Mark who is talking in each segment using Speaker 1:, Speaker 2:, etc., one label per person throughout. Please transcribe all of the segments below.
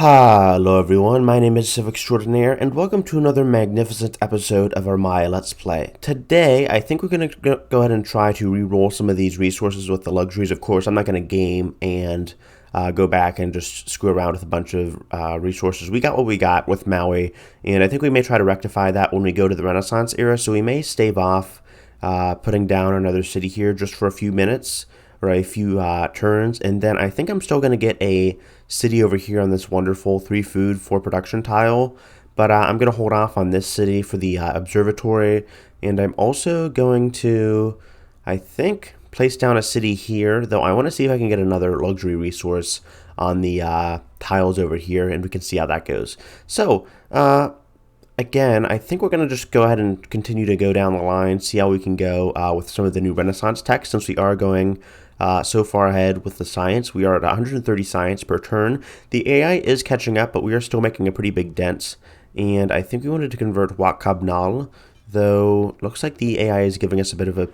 Speaker 1: Hello everyone, my name is Civ Extraordinaire, and welcome to another magnificent episode of our Maya Let's Play. Today, I think we're going to go ahead and try to re-roll some of these resources with the luxuries. Of course, I'm not going to game and go back and just screw around with a bunch of resources. We got what we got with Maui, and I think we may try to rectify that when we go to the Renaissance era, so we may stave off putting down another city here just for a few minutes, or a few turns, and then I think I'm still going to get a city over here on this wonderful 3 food 4 production tile, but I'm going to hold off on this city for the observatory, and I'm also going to, I think, place down a city here, though I want to see if I can get another luxury resource on the tiles over here, and we can see how that goes. So, again, I think we're going to just go ahead and continue to go down the line, see how we can go with some of the new Renaissance tech, since we are going so far ahead with the science. We are at 130 science per turn. The AI is catching up, but we are still making a pretty big dent. And I think we wanted to convert Wat Kabnal, though looks like the AI is giving us a bit of a,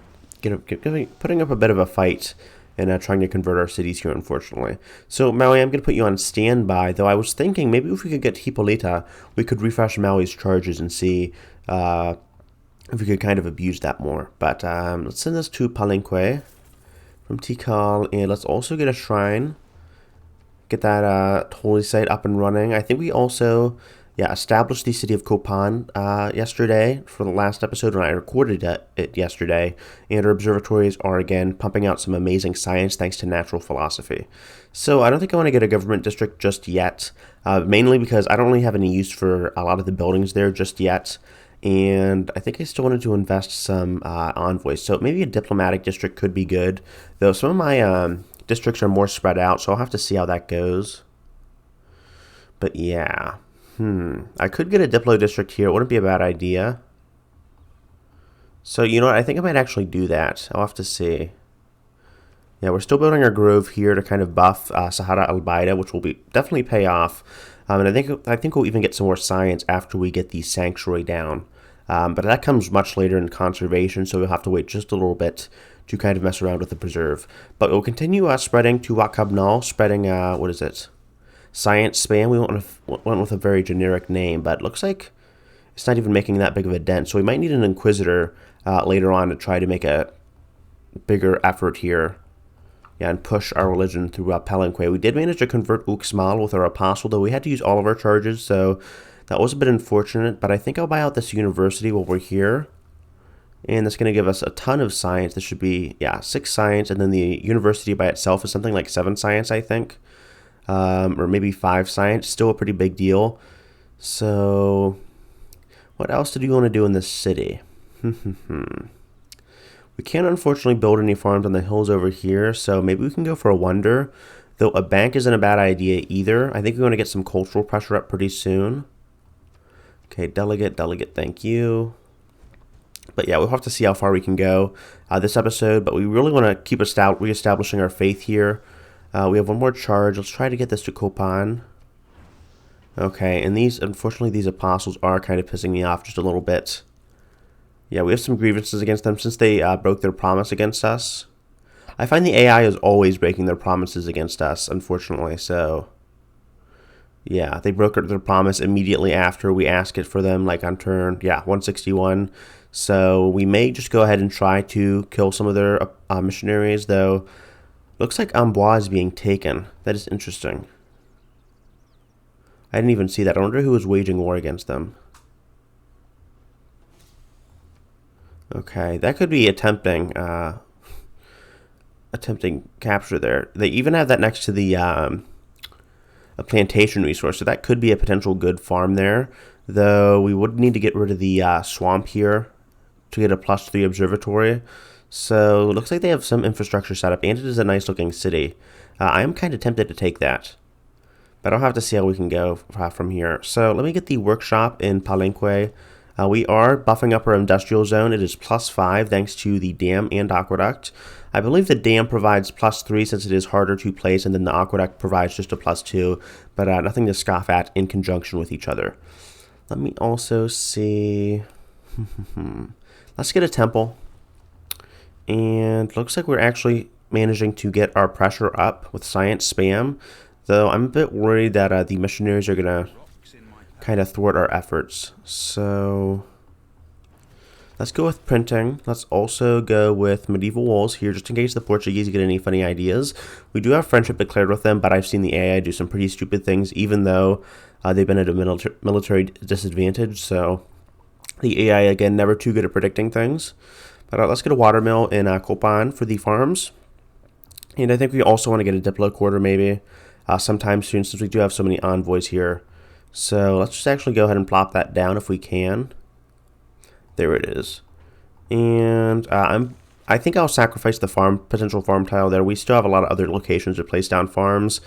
Speaker 1: putting up a bit of a fight and trying to convert our cities here, unfortunately. So, Maui, I'm going to put you on standby, though I was thinking maybe if we could get Hippolyta, we could refresh Maui's charges and see if we could kind of abuse that more. But let's send this to Palenque from Tikal, and let's also get a shrine, get that holy site up and running. I think we also, established the city of Copan yesterday for the last episode when I recorded it yesterday, and our observatories are again pumping out some amazing science thanks to natural philosophy. So I don't think I want to get a government district just yet, mainly because I don't really have any use for a lot of the buildings there just yet. And I think I still wanted to invest some envoys. So maybe a diplomatic district could be good, though some of my districts are more spread out, so I'll have to see how that goes. But yeah, I could get a diplo district here. It wouldn't be a bad idea. So you know what? I think I might actually do that. I'll have to see. Yeah, we're still building our grove here to kind of buff Sahara Albaida, which will definitely pay off. And I think we'll even get some more science after we get the sanctuary down. But that comes much later in conservation, so we'll have to wait just a little bit to kind of mess around with the preserve. But we'll continue spreading to Wat Kabnal, spreading, what is it? Science spam. We went with a very generic name, but it looks like it's not even making that big of a dent. So we might need an Inquisitor later on to try to make a bigger effort here. Yeah, and push our religion through Palenque. We did manage to convert Uxmal with our apostle, though we had to use all of our charges, so that was a bit unfortunate, but I think I'll buy out this university while we're here, and that's going to give us a ton of science. This should be, 6 science, and then the university by itself is something like 7 science, I think, or maybe 5 science. Still a pretty big deal. So, what else did you want to do in this city? We can't unfortunately build any farms on the hills over here, so maybe we can go for a wonder, though a bank isn't a bad idea either. I think we want to get some cultural pressure up pretty soon. Okay, delegate, thank you. But yeah, we'll have to see how far we can go this episode, but we really want to keep reestablishing our faith here. We have one more charge. Let's try to get this to Copan. Okay, and unfortunately, these apostles are kind of pissing me off just a little bit. Yeah, we have some grievances against them since they broke their promise against us. I find the AI is always breaking their promises against us, unfortunately, so yeah, they broke their promise immediately after we asked it for them, like on turn, 161. So we may just go ahead and try to kill some of their missionaries, though. Looks like Amboise is being taken. That is interesting. I didn't even see that. I wonder who was waging war against them. Okay, that could be attempting capture there. They even have that next to the a plantation resource, so that could be a potential good farm there, though we would need to get rid of the swamp here to get a +3 observatory. So it looks like they have some infrastructure set up, and it is a nice looking city. I am kind of tempted to take that, but I'll have to see how we can go from here. So let me get the workshop in Palenque. We are buffing up our industrial zone. It is +5 thanks to the dam and aqueduct. I believe the dam provides +3 since it is harder to place, and then the aqueduct provides just a +2, but nothing to scoff at in conjunction with each other. Let me also see. Let's get a temple. And looks like we're actually managing to get our pressure up with science spam, Though I'm a bit worried that the missionaries are going to kind of thwart our efforts. So let's go with printing. Let's also go with medieval walls here, just in case the Portuguese get any funny ideas. We do have friendship declared with them, but I've seen the AI do some pretty stupid things, even though they've been at a military disadvantage. So the AI, again, never too good at predicting things. But let's get a watermill in Copan for the farms. And I think we also want to get a Diplo quarter maybe sometime soon, since we do have so many envoys here. So let's just actually go ahead and plop that down if we can. There it is. And I think I'll sacrifice the potential farm tile there. We still have a lot of other locations to place down farms.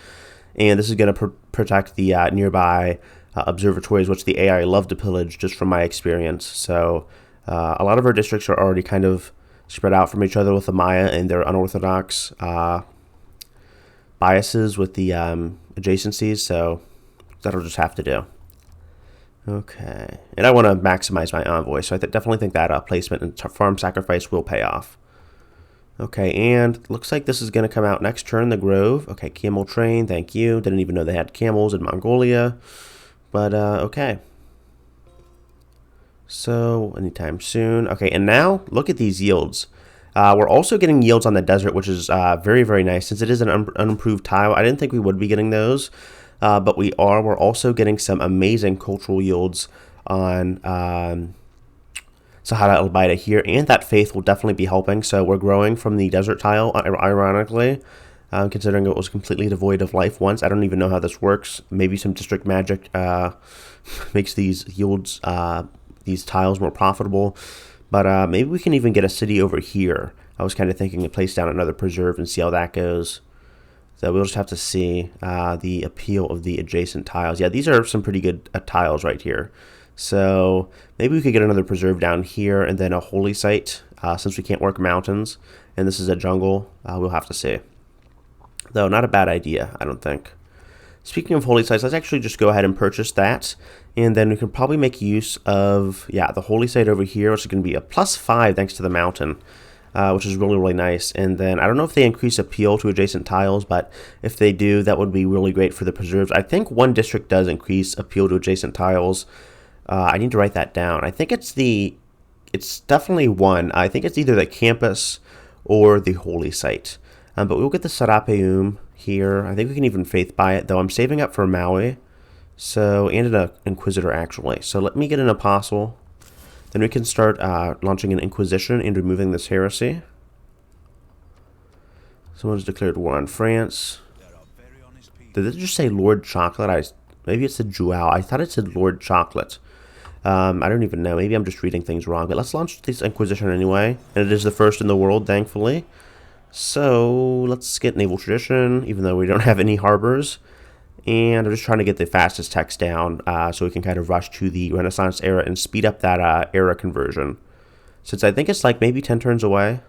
Speaker 1: And this is going to protect the nearby observatories, which the AI love to pillage, just from my experience. So a lot of our districts are already kind of spread out from each other with the Maya and their unorthodox biases with the adjacencies. So that'll just have to do. Okay, and I want to maximize my envoy, so I definitely think that placement and farm sacrifice will pay off. Okay, and looks like this is going to come out next turn, the Grove. Okay, camel train, thank you. Didn't even know they had camels in Mongolia, but okay. So, anytime soon. Okay, and now, look at these yields. We're also getting yields on the desert, which is very, very nice. Since it is an unimproved tile, I didn't think we would be getting those. But we are. We're also getting some amazing cultural yields on Sahara al-Baida here, and that faith will definitely be helping. So we're growing from the desert tile, ironically, considering it was completely devoid of life once. I don't even know how this works. Maybe some district magic makes these yields, these tiles more profitable. But maybe we can even get a city over here. I was kind of thinking to place down another preserve and see how that goes. So we'll just have to see the appeal of the adjacent tiles. Yeah, these are some pretty good tiles right here. So maybe we could get another preserve down here and then a holy site, since we can't work mountains. And this is a jungle. We'll have to see. Though not a bad idea, I don't think. Speaking of holy sites, let's actually just go ahead and purchase that. And then we can probably make use of, yeah, the holy site over here, which is going to be a +5 thanks to the mountain. Which is really, really nice. And then I don't know if they increase appeal to adjacent tiles, but if they do, that would be really great for the preserves. I think one district does increase appeal to adjacent tiles. I need to write that down. I think it's definitely one. I think it's either the campus or the holy site. But we'll get the Serapeum here. I think we can even faith buy it, though I'm saving up for Maui. So, and an Inquisitor, actually. So let me get an Apostle. Then we can start launching an Inquisition and removing this heresy. Someone's declared war on France. Did it just say Lord Chocolate? Maybe it said Joao. I thought it said Lord Chocolate. I don't even know. Maybe I'm just reading things wrong. But let's launch this Inquisition anyway. And it is the first in the world, thankfully. So let's get Naval Tradition, even though we don't have any harbors. And I'm just trying to get the fastest text down so we can kind of rush to the Renaissance era and speed up that era conversion. Since I think it's like maybe 10 turns away.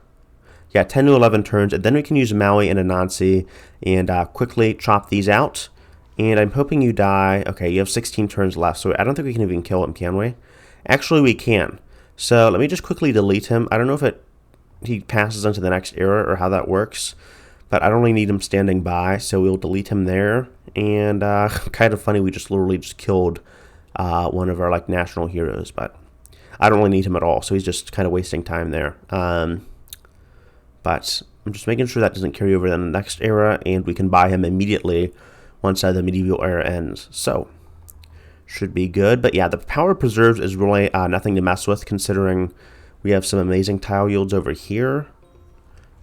Speaker 1: Yeah, 10 to 11 turns. And then we can use Maui and Anansi and quickly chop these out. And I'm hoping you die. Okay, you have 16 turns left. So I don't think we can even kill him, can we? Actually, we can. So let me just quickly delete him. I don't know if he passes into the next era or how that works. But I don't really need him standing by, so we'll delete him there. And kind of funny, we just literally just killed one of our like national heroes, but I don't really need him at all, so he's just kind of wasting time there. But I'm just making sure that doesn't carry over in the next era, and we can buy him immediately once the medieval era ends. So should be good. But yeah, the power preserves is really nothing to mess with, considering we have some amazing tile yields over here.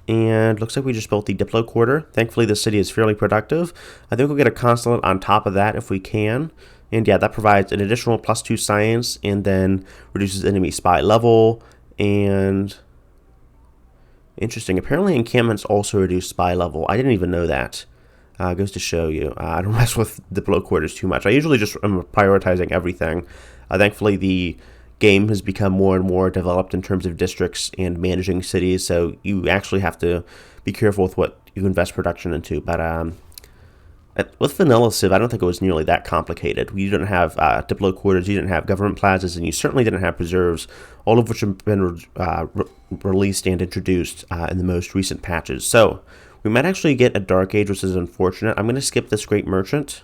Speaker 1: And looks like we just built the Diplo quarter. Thankfully, the city is fairly productive. I think we'll get a consulate on top of that if we can. And yeah, that provides an additional +2 science and then reduces enemy spy level. And interesting, apparently encampments also reduce spy level. I didn't even know that. Goes to show you. I don't mess with Diplo quarters too much. I usually just am prioritizing everything. Thankfully, the game has become more and more developed in terms of districts and managing cities, so you actually have to be careful with what you invest production into. But with vanilla Civ, I don't think it was nearly that complicated. You didn't have Diplo quarters, you didn't have government plazas, and you certainly didn't have preserves, all of which have been released and introduced in the most recent patches. So We might actually get a Dark Age, which is unfortunate. I'm going to skip this Great Merchant.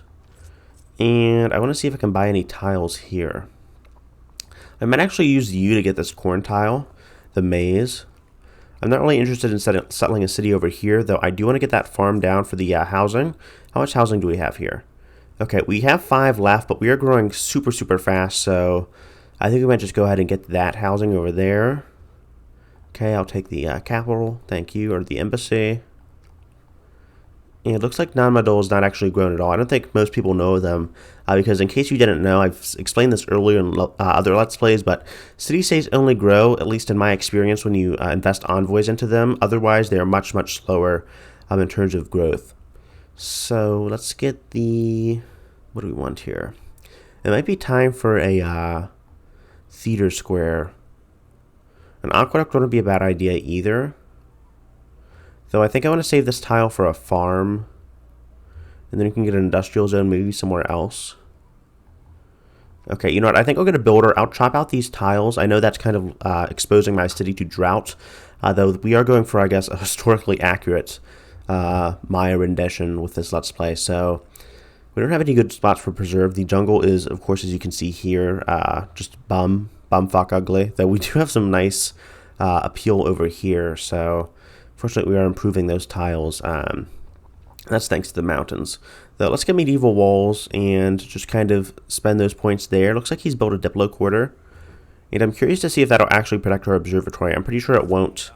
Speaker 1: And I want to see if I can buy any tiles here. I might actually use you to get this corn tile, the maze. I'm not really interested in settling a city over here, though I do want to get that farm down for the housing. How much housing do we have here? Okay, we have 5 left, but we are growing super, super fast, so I think we might just go ahead and get that housing over there. Okay, I'll take the capital, thank you, or the embassy. And it looks like Nanmadol is not actually grown at all. I don't think most people know them, because in case you didn't know, I've explained this earlier in other Let's Plays, but city-states only grow, at least in my experience, when you invest envoys into them. Otherwise, they are much, much slower in terms of growth. So let's get the... what do we want here? It might be time for a theater square. An aqueduct wouldn't be a bad idea either. Though I think I want to save this tile for a farm. And then you can get an industrial zone maybe somewhere else. Okay, you know what? I think I'll get a builder. I'll chop out these tiles. I know that's kind of exposing my city to drought. Though we are going for, I guess, a historically accurate Maya rendition with this Let's Play. So we don't have any good spots for preserve. The jungle is, of course, as you can see here, just bumfuck ugly. Though we do have some nice appeal over here. So fortunately, we are improving those tiles. That's thanks to the mountains. Though, let's get medieval walls and just kind of spend those points there. Looks like he's built a Diplo quarter. And I'm curious to see if that'll actually protect our observatory. I'm pretty sure it won't.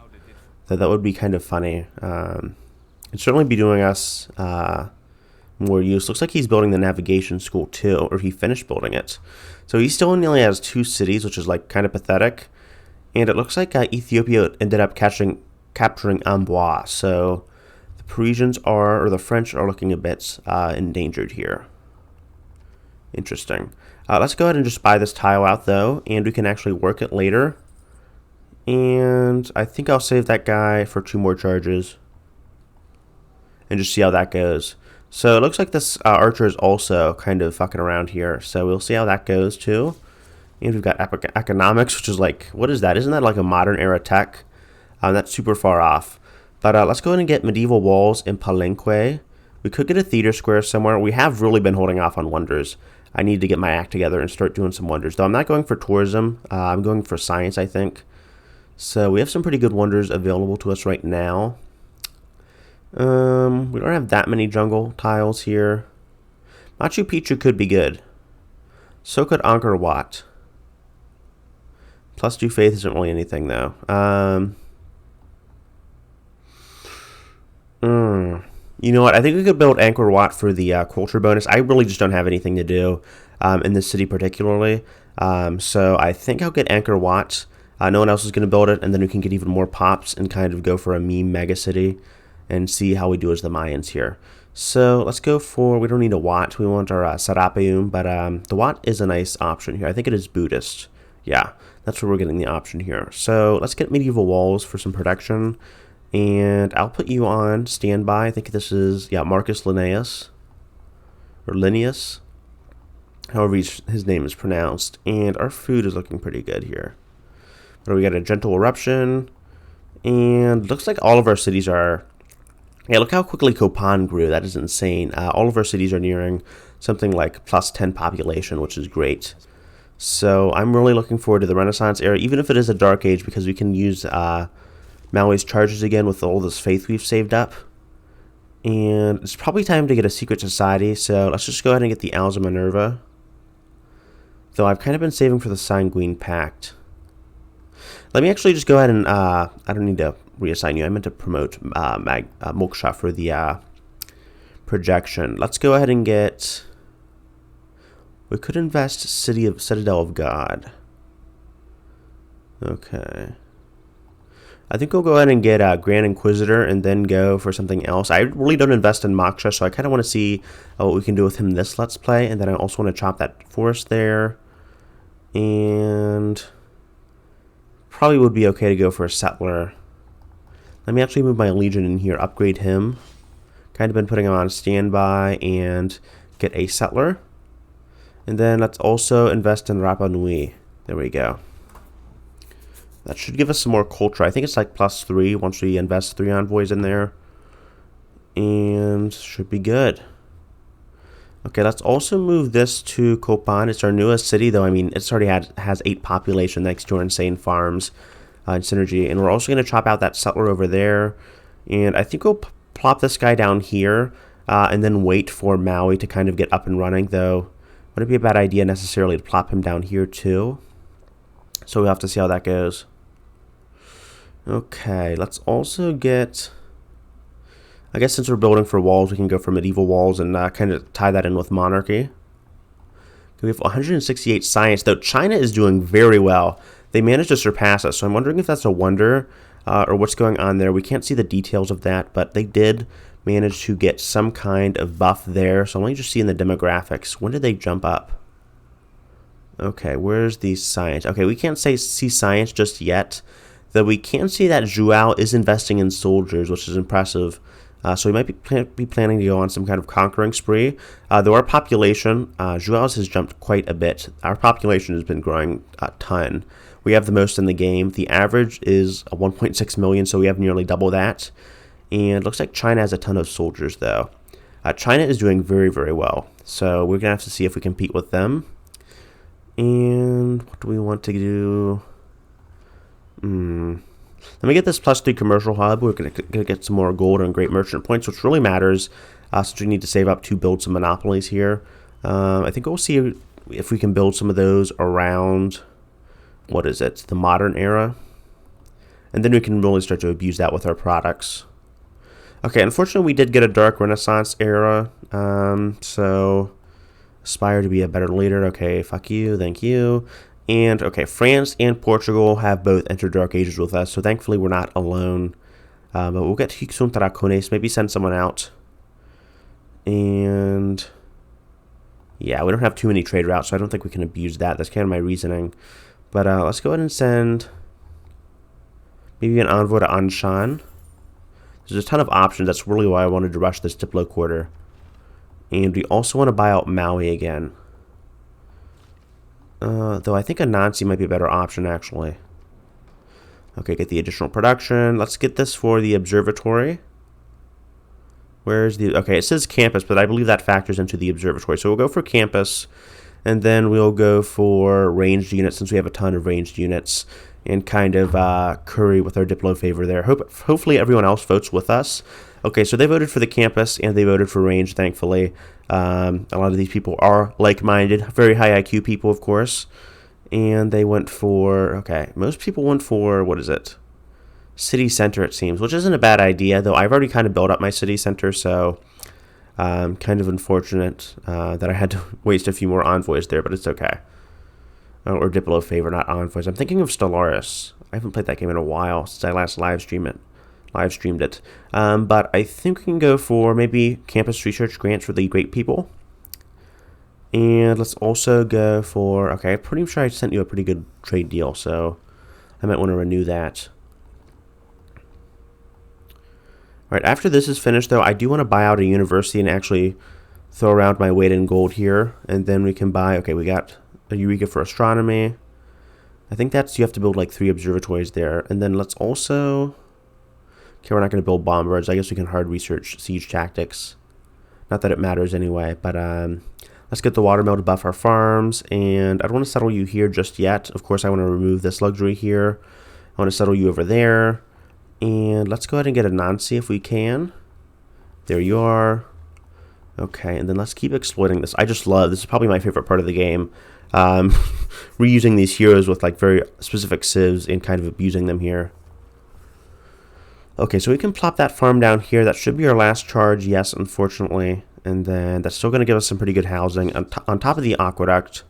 Speaker 1: Though that would be kind of funny. It'd certainly be doing us more use. Looks like he's building the navigation school too, or he finished building it. So he still only has 2 cities, which is like kind of pathetic. And it looks like Ethiopia ended up capturing Amboise. So the Parisians are, or the French are looking a bit endangered here. Interesting. Let's go ahead and just buy this tile out though, and we can actually work it later. And I think I'll save that guy for 2 more charges and just see how that goes. So it looks like this archer is also kind of fucking around here. So we'll see how that goes too. And we've got economics, which is like, what is that? Isn't that like a modern era tech? That's super far off. But let's go ahead and get medieval walls in Palenque. We could get a theater square somewhere. We have really been holding off on wonders. I need to get my act together and start doing some wonders. Though I'm not going for tourism. I'm going for science, I think. So we have some pretty good wonders available to us right now. We don't have that many jungle tiles here. Machu Picchu could be good. So could Angkor Wat. Plus 2 faith isn't really anything though. You know what? I think we could build Angkor Wat for the culture bonus. I really just don't have anything to do in this city particularly. So I think I'll get Angkor Wat. No one else is going to build it, and then we can get even more pops and kind of go for a meme mega city and see how we do as the Mayans here. So let's go for, we don't need a Wat. We want our Serapeum, but the Wat is a nice option here. I think it is Buddhist. Yeah, that's where we're getting the option here. So let's get medieval walls for some protection. And I'll put you on standby. I think this is, yeah, Marcus Linnaeus. Or Linnaeus. However his name is pronounced. And our food is looking pretty good here. But we got a gentle eruption. And looks like all of our cities are... Yeah, look how quickly Copan grew. That is insane. All of our cities are nearing something like plus 10 population, which is great. So I'm really looking forward to the Renaissance era, even if it is a Dark Age, because we can use Maui's charges again with all this faith we've saved up. And it's probably time to get a secret society, so let's just go ahead and get the Owls of Minerva. Though I've kind of been saving for the Sanguine Pact. Let me actually just go ahead and, I don't need to reassign you. I meant to promote Moksha for the projection. Let's go ahead and get... We could invest Citadel of God. Okay. I think we'll go ahead and get Grand Inquisitor and then go for something else. I really don't invest in Moksha, so I kind of want to see what we can do with him this Let's Play. And then I also want to chop that forest there. And probably would be okay to go for a settler. Let me actually move my Legion in here, upgrade him. Kind of been putting him on standby and get a settler. And then let's also invest in Rapa Nui. There we go. That should give us some more culture. I think it's like plus 3 once we invest 3 envoys in there. And should be good. Okay, let's also move this to Kopan. It's our newest city, though. I mean, it's already has 8 population thanks to our insane farms and synergy. And we're also going to chop out that settler over there. And I think we'll plop this guy down here and then wait for Maui to kind of get up and running, though. Wouldn't be a bad idea necessarily to plop him down here, too. So we'll have to see how that goes. Okay, let's also get... I guess since we're building for walls, we can go for medieval walls and kind of tie that in with monarchy. We have 168 science, though China is doing very well. They managed to surpass us, so I'm wondering if that's a wonder or what's going on there. We can't see the details of that, but they did manage to get some kind of buff there. So I'm only just seeing the demographics. When did they jump up? Okay, where's the science? Okay, we can't see science just yet, though we can see that Zhuao is investing in soldiers, which is impressive. So we might be planning to go on some kind of conquering spree. Though our population, Zhuao's has jumped quite a bit. Our population has been growing a ton. We have the most in the game. The average is 1.6 million, so we have nearly double that. And it looks like China has a ton of soldiers, though. China is doing very, very well. So we're going to have to see if we compete with them. And what do we want to do? Let me get this +3 commercial hub. We're going to get some more gold and great merchant points, which really matters since we need to save up to build some monopolies here. I think we'll see if we can build some of those around, what is it, the modern era. And then we can really start to abuse that with our products. Okay, unfortunately we did get a dark Renaissance era, so aspire to be a better leader. Okay, fuck you, thank you. And, okay, France and Portugal have both entered Dark Ages with us, so thankfully we're not alone. But we'll get Hixun Taracones, maybe send someone out. And, yeah, we don't have too many trade routes, so I don't think we can abuse that. That's kind of my reasoning. But let's go ahead and send maybe an envoy to Anshan. There's a ton of options. That's really why I wanted to rush this Diplo quarter. And we also want to buy out Maui again. Though I think Anansi might be a better option, actually. Okay, get the additional production. Let's get this for the observatory. Where's the... Okay, it says campus, but I believe that factors into the observatory. So we'll go for campus, and then we'll go for ranged units, since we have a ton of ranged units, and kind of curry with our Diplo favor there. Hopefully everyone else votes with us. Okay, so they voted for the campus, and they voted for range, thankfully. A lot of these people are like-minded, very high IQ people, of course. And they went for, okay, most people went for, what is it? City center, it seems, which isn't a bad idea, though I've already kind of built up my city center, so kind of unfortunate that I had to waste a few more envoys there, but it's okay. Or Diplo favor, not envoys. I'm thinking of Stellaris. I haven't played that game in a while since I last live streamed it. But I think we can go for maybe campus research grants for the great people. And let's also go for, okay, I'm pretty sure I sent you a pretty good trade deal, so I might want to renew that. Alright, after this is finished, though, I do want to buy out a university and actually throw around my weight in gold here. And then we can buy, okay, we got a Eureka for astronomy. I think that's, you have to build like 3 observatories there. And then let's also... Okay, we're not going to build bombards. I guess we can hard research siege tactics. Not that it matters anyway, but let's get the watermill to buff our farms. And I don't want to settle you here just yet. Of course, I want to remove this luxury here. I want to settle you over there. And let's go ahead and get a Nancy if we can. There you are. Okay, and then let's keep exploiting this. I just love, this is probably my favorite part of the game. Reusing these heroes with like very specific civs and kind of abusing them here. Okay, so we can plop that farm down here. That should be our last charge, yes, unfortunately. And then that's still going to give us some pretty good housing on top of the aqueduct.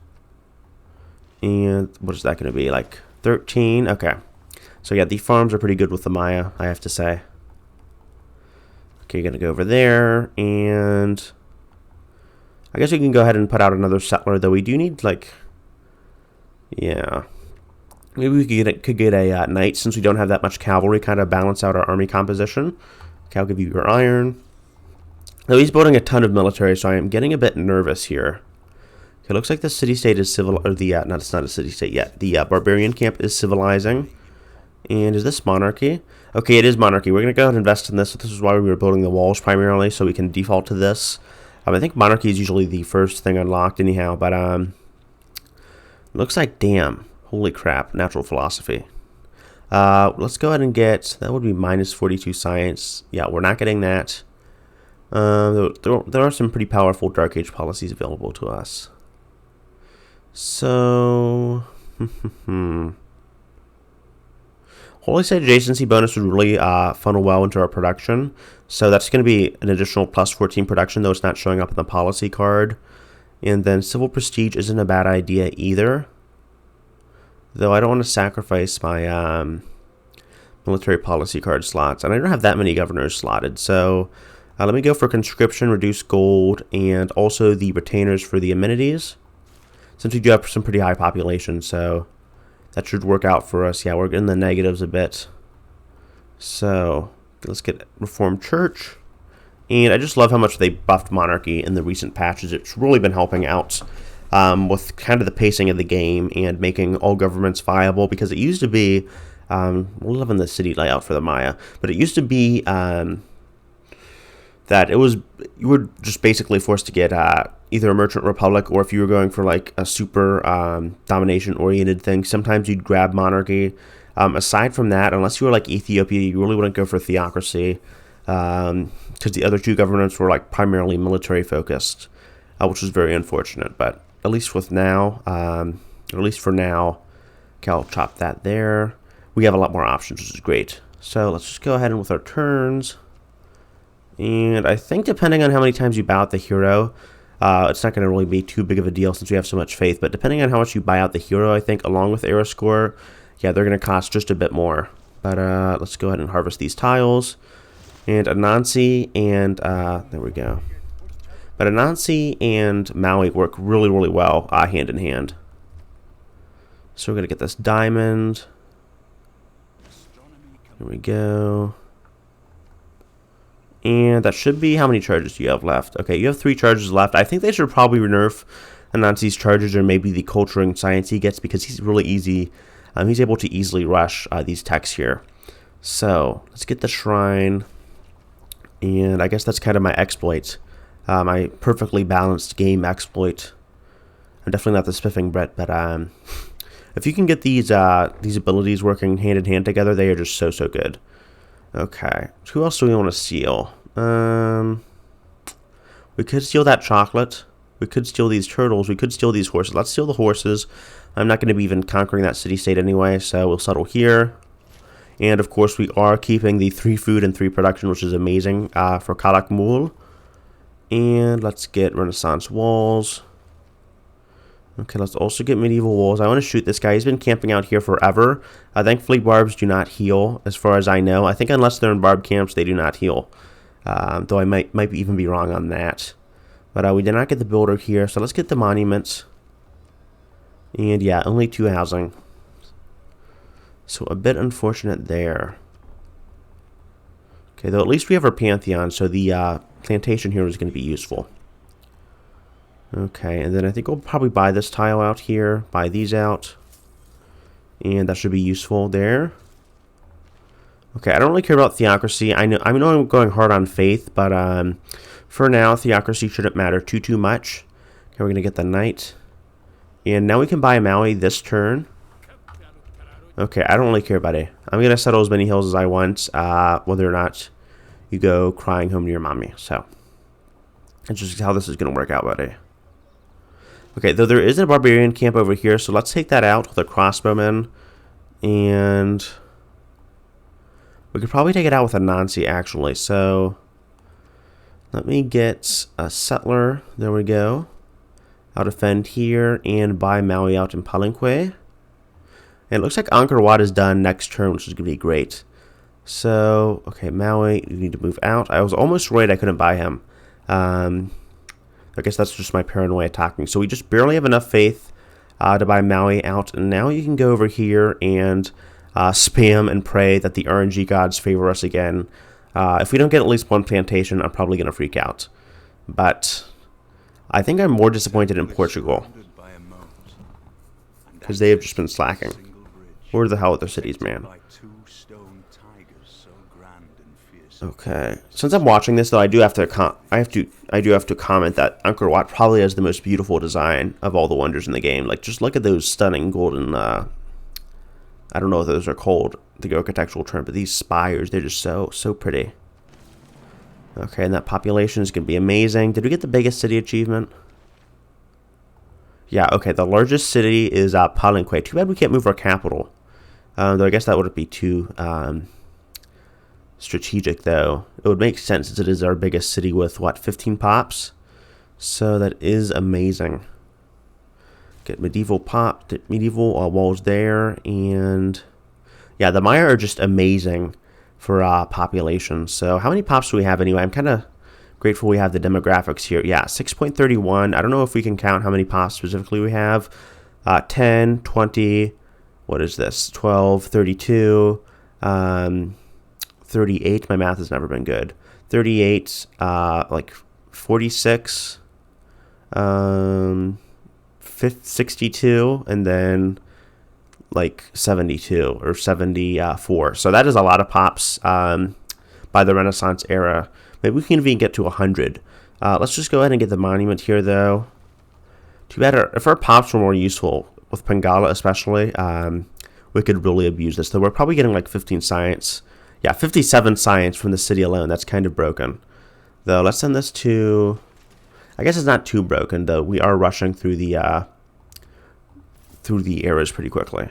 Speaker 1: And what is that going to be, like 13? Okay. So yeah, the farms are pretty good with the Maya, I have to say. Okay, you're going to go over there. And I guess we can go ahead and put out another settler, though we do need, like, yeah. Maybe we could get a knight, since we don't have that much cavalry, kind of balance out our army composition. Okay, I'll give you your iron. Though he's building a ton of military, so I am getting a bit nervous here. Okay, looks like the city-state is civil, or the, it's not a city-state yet. The barbarian camp is civilizing. And is this monarchy? Okay, it is monarchy. We're going to go ahead and invest in this. So this is why we were building the walls primarily, so we can default to this. I think monarchy is usually the first thing unlocked anyhow, but looks like, damn, holy crap, natural philosophy. Let's go ahead and get, that would be minus 42 science. Yeah, we're not getting that. There are some pretty powerful Dark Age policies available to us. So, Holy Site adjacency bonus would really funnel well into our production. So that's going to be an additional plus 14 production, though it's not showing up in the policy card. And then civil prestige isn't a bad idea either. Though I don't want to sacrifice my military policy card slots. And I don't have that many governors slotted. So let me go for conscription, reduce gold, and also the retainers for the amenities. Since we do have some pretty high population, so that should work out for us. Yeah, we're in the negatives a bit. So let's get Reformed Church. And I just love how much they buffed monarchy in the recent patches. It's really been helping out with kind of the pacing of the game and making all governments viable. Because it used to be, we're loving the city layout for the Maya, but it used to be that it was, you were just basically forced to get either a merchant republic, or if you were going for like a super domination oriented thing, sometimes you'd grab monarchy. Aside from that, unless you were like Ethiopia, you really wouldn't go for theocracy, because the other two governments were like primarily military focused, which was very unfortunate. But at least with now, or at least for now, okay, I'll chop that there. We have a lot more options, which is great. So let's just go ahead and with our turns. And I think depending on how many times you bow out the hero, it's not going to really be too big of a deal since we have so much faith. But depending on how much you buy out the hero, I think, along with era score, yeah, they're going to cost just a bit more. But let's go ahead and harvest these tiles. And Anansi and, there we go. But Anansi and Maui work really, really well hand in hand. So we're going to get this diamond. There we go. And that should be, how many charges do you have left? Okay, you have 3 charges left. I think they should probably nerf Anansi's charges, or maybe the culturing science he gets, because he's really easy. He's able to easily rush these techs here. So let's get the shrine. And I guess that's kind of my exploit. My perfectly balanced game exploit. I'm definitely not the spiffing Brett, but if you can get these abilities working hand in hand together, they are just so good. Okay, so who else do we want to steal? We could steal that chocolate. We could steal these turtles. We could steal these horses. Let's steal the horses. I'm not going to be even conquering that city-state anyway, so we'll settle here. And, of course, we are keeping the 3 food and 3 production, which is amazing for Kalak Mul. And let's get Renaissance walls. Okay, let's also get medieval walls. I want to shoot this guy. He's been camping out here forever. Thankfully, barbs do not heal, as far as I know. I think unless they're in barb camps, they do not heal. Though I might even be wrong on that. But we did not get the builder here, so let's get the monuments. And yeah, only 2 housing. So a bit unfortunate there. Okay, though at least we have our Pantheon, so the plantation here is going to be useful. Okay, and then I think we'll probably buy this tile out here, buy these out, and that should be useful there. Okay, I don't really care about theocracy. I know I'm going hard on faith, but for now, theocracy shouldn't matter too much. Okay, we're going to get the knight. And now we can buy Maui this turn. Okay, I don't really care, buddy. I'm going to settle as many hills as I want, whether or not you go crying home to your mommy. So, that's just how this is going to work out, buddy. Okay, though there is a barbarian camp over here, so let's take that out with a crossbowman. And we could probably take it out with a Nancy, actually. So let me get a settler. There we go. I'll defend here and buy Maui out in Palenque. And it looks like Angkor Wat is done next turn, which is going to be great. So, okay, Maui, you need to move out. I was almost worried I couldn't buy him. I guess that's just my paranoia talking. So we just barely have enough faith to buy Maui out. And now you can go over here and spam and pray that the RNG gods favor us again. If we don't get at least 1 plantation, I'm probably going to freak out. But I think I'm more disappointed in Portugal, because they have just been slacking. Where the hell are their cities, man? Okay. Since I'm watching this, though, I do have to comment that Angkor Wat probably has the most beautiful design of all the wonders in the game. Like, just look at those stunning golden. I don't know what those are called, the architectural term, but these spires—they're just so pretty. Okay, and that population is gonna be amazing. Did we get the biggest city achievement? Yeah. Okay. The largest city is Palenque. Too bad we can't move our capital. Though I guess that wouldn't be too strategic, though. It would make sense since it is our biggest city with, what, 15 pops? So that is amazing. Get medieval walls there. And yeah, the Maya are just amazing for population. So how many pops do we have anyway? I'm kind of grateful we have the demographics here. Yeah, 6.31. I don't know if we can count how many pops specifically we have. 10, 20... What is this? 12, 32, 38. My math has never been good. 38, like 46, 62, and then like 72 or 74. So that is a lot of pops by the Renaissance era. Maybe we can even get to 100. Let's just go ahead and get the monument here, though. Too bad if our pops were more useful, with Pangala especially, we could really abuse this. Though we're probably getting like 15 science. Yeah, 57 science from the city alone. That's kind of broken. Though, let's send this to... I guess it's not too broken, though. We are rushing through the eras pretty quickly.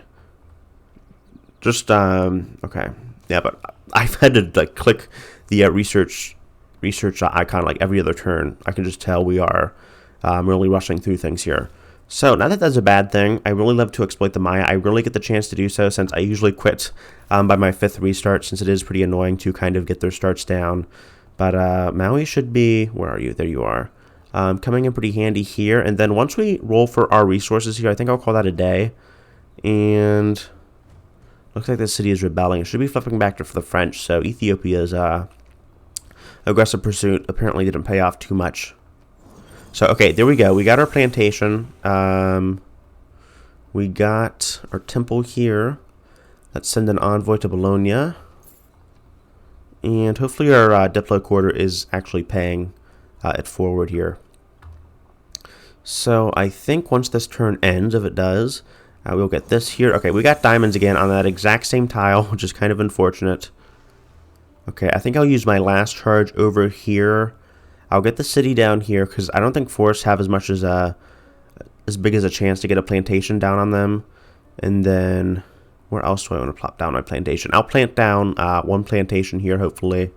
Speaker 1: Just, okay. Yeah, but I've had to like click the research icon like every other turn. I can just tell we are really rushing through things here. So, not that that's a bad thing. I really love to exploit the Maya. I really get the chance to do so since I usually quit by my 5th restart, since it is pretty annoying to kind of get their starts down. But Maui should be... Where are you? There you are. Coming in pretty handy here. And then once we roll for our resources here, I think I'll call that a day. And looks like the city is rebelling. It should be flipping back to the French. So Ethiopia's aggressive pursuit apparently didn't pay off too much. So, okay, there we go. We got our plantation. We got our temple here. Let's send an envoy to Bologna. And hopefully our Diplo quarter is actually paying it forward here. So, I think once this turn ends, if it does, we'll get this here. Okay, we got diamonds again on that exact same tile, which is kind of unfortunate. Okay, I think I'll use my last charge over here. I'll get the city down here because I don't think forests have as much as big as a chance to get a plantation down on them. And then where else do I want to plop down my plantation? I'll plant down one plantation here, hopefully,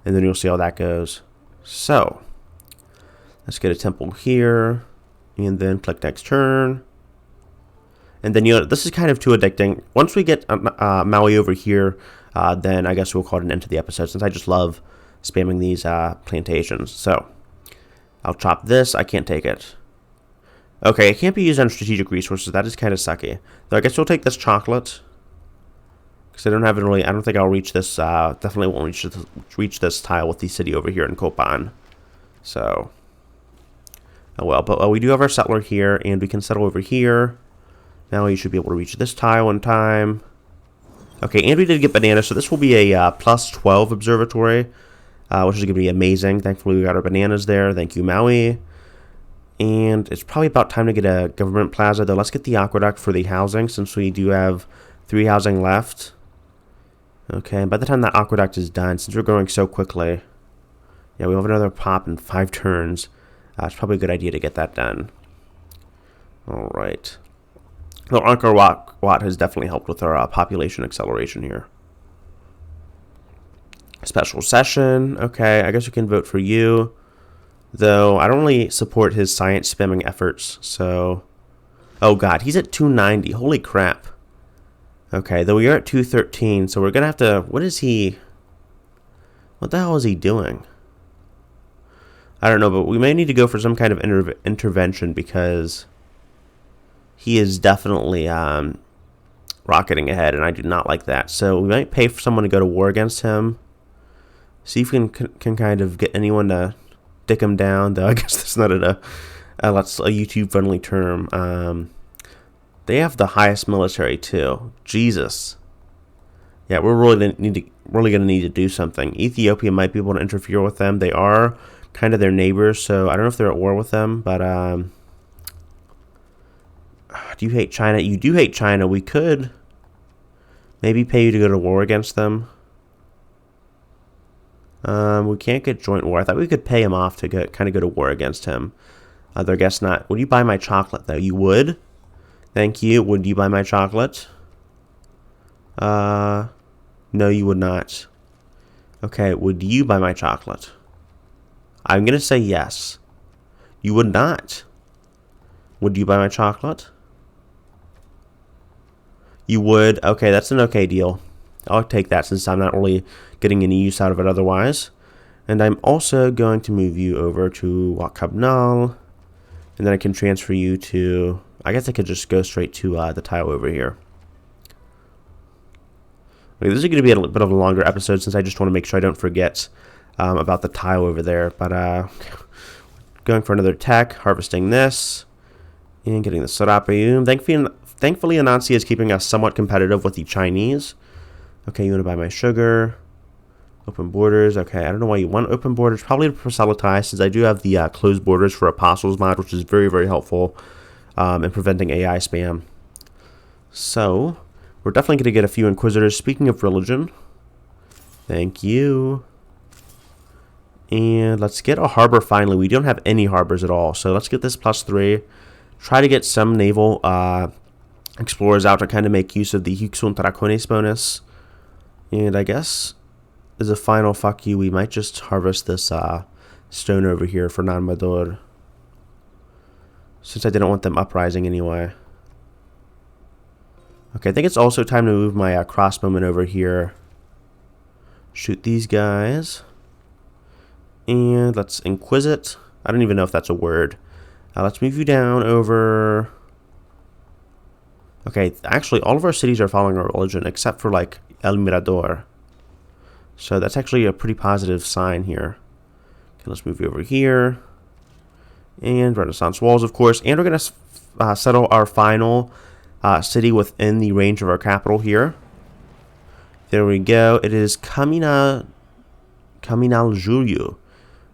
Speaker 1: and then you'll see how that goes. So let's get a temple here, and then click next turn. And then, you know, this is kind of too addicting. Once we get Maui over here, then I guess we'll call it an end to the episode, since I just love spamming these plantations. So I'll chop this. I can't take it. Okay, it can't be used on strategic resources. That is kind of sucky. Though I guess we'll take this chocolate, because I don't have it really. I don't think I'll reach this. Definitely won't reach this tile with the city over here in Copan. So, oh well. But we do have our settler here, and we can settle over here. Now you should be able to reach this tile in time. Okay, and we did get bananas, so this will be a plus 12 observatory. Which is going to be amazing. Thankfully, we got our bananas there. Thank you, Maui. And it's probably about time to get a government plaza, though. Let's get the aqueduct for the housing, since we do have 3 housing left. Okay, and by the time that aqueduct is done, since we're growing so quickly, yeah, we have another pop in 5 turns. It's probably a good idea to get that done. All right. Well, Angkor Wat has definitely helped with our population acceleration here. Special session. Okay, I guess we can vote for you. Though, I don't really support his science spamming efforts, so... Oh god, he's at 290. Holy crap. Okay, though we are at 213, so we're gonna have to... What is he... What the hell is he doing? I don't know, but we may need to go for some kind of intervention, because... He is definitely rocketing ahead, and I do not like that. So we might pay for someone to go to war against him. See if we can kind of get anyone to dick him down. Though I guess that's not a YouTube-friendly term. They have the highest military, too. Jesus. Yeah, we're really really going to need to do something. Ethiopia might be able to interfere with them. They are kind of their neighbors, so I don't know if they're at war with them, but do you hate China? You do hate China. We could maybe pay you to go to war against them. We can't get joint war. I thought we could pay him off to kind of go to war against him. I guess not. Would you buy my chocolate, though? You would? Thank you. Would you buy my chocolate? No, you would not. Okay, would you buy my chocolate? I'm going to say yes. You would not. Would you buy my chocolate? You would. Okay, that's an okay deal. I'll take that since I'm not really getting any use out of it otherwise. And I'm also going to move you over to Wakabnal. And then I can transfer you to... I guess I could just go straight to the tile over here. Okay, this is going to be a bit of a longer episode since I just want to make sure I don't forget about the tile over there. But going for another tech, harvesting this, and getting the Serapeum. Thankfully, Anansi is keeping us somewhat competitive with the Chinese. Okay, you want to buy my sugar. Open borders. Okay, I don't know why you want open borders. Probably to proselytize, since I do have the closed borders for Apostles mod, which is very, very helpful in preventing AI spam. So, we're definitely going to get a few Inquisitors. Speaking of religion, thank you. And let's get a harbor finally. We don't have any harbors at all, so let's get this +3. Try to get some naval explorers out to kind of make use of the Huxun Dracones bonus. And I guess as a final fuck you, we might just harvest this stone over here for non-Mador, since I didn't want them uprising anyway. Okay, I think it's also time to move my crossbowmen over here. Shoot these guys. And let's inquisit. I don't even know if that's a word. Let's move you down over... Okay, actually all of our cities are following our religion except for like El Mirador. So that's actually a pretty positive sign here. Okay, let's move you over here. And Renaissance walls, of course. And we're going to settle our final city within the range of our capital here. There we go. It is Caminal Julio.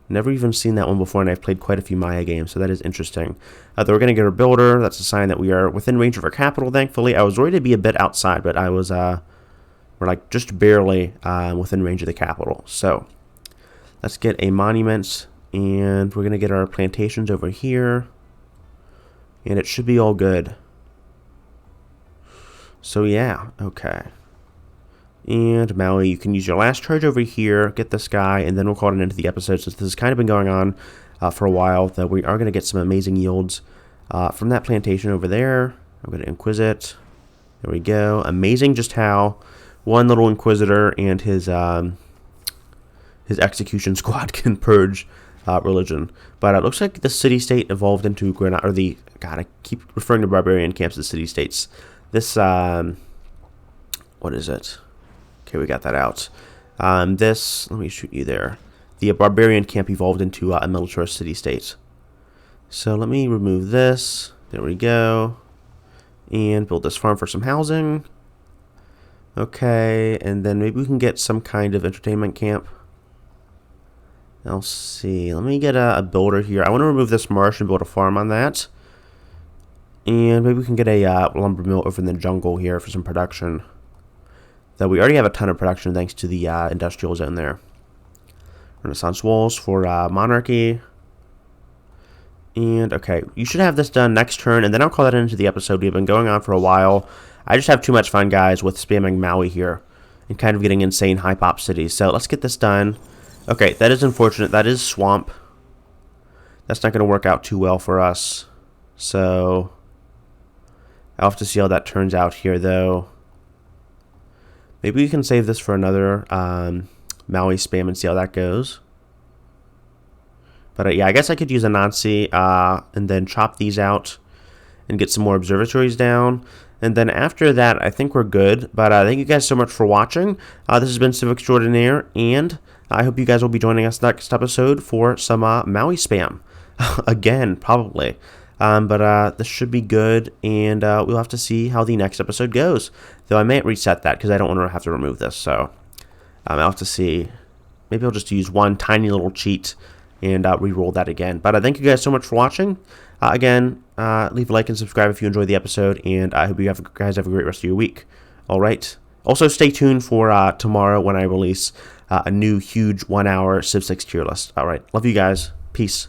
Speaker 1: Never even seen that one before, and I've played quite a few Maya games, so that is interesting. Then we're going to get our builder. That's a sign that we are within range of our capital, thankfully. I was worried to be a bit outside, but I was, we're like just barely within range of the capital. So let's get a monument, and we're going to get our plantations over here, and it should be all good. So yeah, okay. And Maui, you can use your last charge over here, get this guy, and then we'll call it an end to the episode, since this has kind of been going on for a while, that we are going to get some amazing yields from that plantation over there. I'm going to inquisit. There we go. Amazing just how one little Inquisitor and his execution squad can purge religion. But it looks like the city-state evolved into Granada, or the... God, I keep referring to barbarian camps as city-states. This, what is it? Okay, we got that out. This, let me shoot you there. The barbarian camp evolved into a militarist city-state. So let me remove this. There we go. And build this farm for some housing. Okay, and then maybe we can get some kind of entertainment camp. I'll see. Let me get a builder here. I want to remove this marsh and build a farm on that. And maybe we can get a lumber mill over in the jungle here for some production. Though we already have a ton of production thanks to the industrial zone there. Renaissance walls for monarchy. And okay, you should have this done next turn, and then I'll call that into the episode. We've been going on for a while. I just have too much fun, guys, with spamming Maui here and kind of getting insane high pop cities. So let's get this done. Okay, that is unfortunate. That is swamp. That's not going to work out too well for us. So I'll have to see how that turns out here, though. Maybe we can save this for another Maui spam and see how that goes. But yeah, I guess I could use a Nazi and then chop these out and get some more observatories down. And then after that, I think we're good. But thank you guys so much for watching. This has been Civ Extraordinaire, and I hope you guys will be joining us next episode for some Maui spam. Again, probably. But this should be good, and we'll have to see how the next episode goes. Though I might reset that because I don't want to have to remove this. So I'll have to see. Maybe I'll just use one tiny little cheat and re-roll that again. But thank you guys so much for watching. Again, leave a like and subscribe if you enjoyed the episode, and I hope you guys have a great rest of your week. All right. Also, stay tuned for tomorrow when I release a new huge 1 hour Civ 6 tier list. All right. Love you guys. Peace.